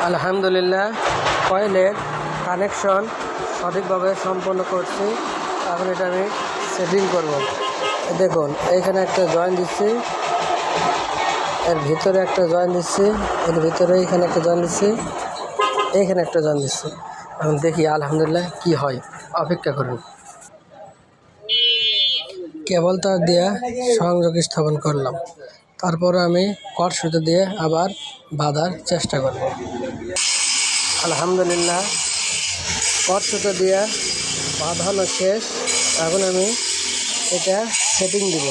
আলহামদুলিল্লাহ কয়েলের কানেকশন সঠিকভাবে সম্পন্ন করছি। এখন এটা আমি সেটিং করব। দেখুন এইখানে একটা জয়েন দিচ্ছি, এর ভিতরে একটা জয়েন দিচ্ছি, এর ভিতরে এইখানে একটা জয়েন দিচ্ছি, এইখানে একটা জয়েন দিচ্ছি। এখন দেখি আলহামদুলিল্লাহ কি হয়, অপেক্ষা করুন। কেবল তার দিয়ে সংযোগ স্থাপন করলাম, তারপর আমি কট সুতো দিয়ে আবার বাঁধার চেষ্টা করব। আলহামদুলিল্লাহ কট সুতো দিয়ে বাঁধানো শেষ। এখন আমি এটা সেটিং দিব।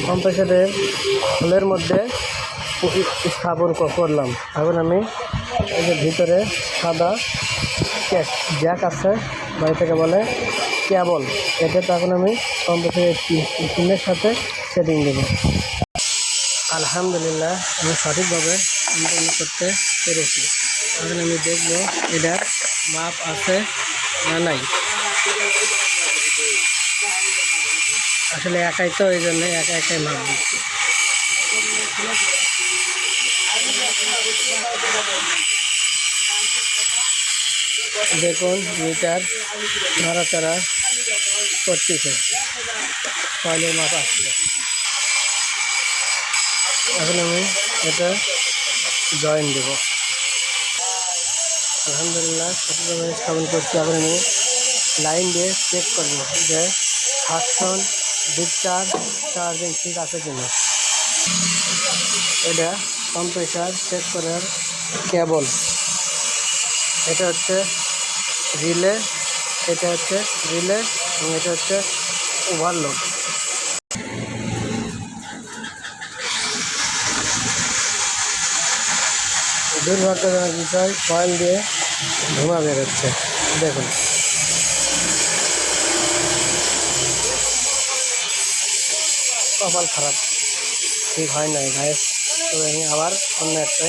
কম্প্রেসারের হোলের মধ্যে স্থাপন করলাম। এখন আমি এই যে ভিতরে সাদা জ্যাক আছে, বাড়ি থেকে বলে কেবল, এটা তখন আমি কম্প্রেসারের পিনের সাথে সেটিং দেব। আলহামদুলিল্লাহ আমি সঠিকভাবে সম্পন্ন করতে পেরেছি। এখন আমি দেখব এটার মাপ আছে না নাই। আসলে একাই তো, এই জন্য একাই মাপ দিচ্ছি। দেখুন মিটার নাড়াচাড়া করতেছে, কয়েলের মাপ আসছে। এখন আমি এটা জয়েন দেব। আলহামদুলিল্লাহ সঠিকভাবে স্থাপন করছি। এখন আমি লাইন দিয়ে চেক করব যে সাকশন ডিসচার্জ চার্জিং ঠিক আছে কিনা। এটা কম্প্রেসার চেক করার কেবল, এটা হচ্ছে রিলে, এটা হচ্ছে রিলে এবং এটা হচ্ছে ওভারলোড। দুর্ভাগ্যজনক বিষয়, কয়েল দিয়ে ধোঁয়া বেরোচ্ছে। দেখুন কপাল খারাপ, ঠিক হয় নাই গায়ে। তবে আমি আবার অন্য একটা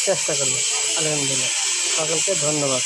চেষ্টা করব। আলহামদুলিল্লাহ সকলকে ধন্যবাদ।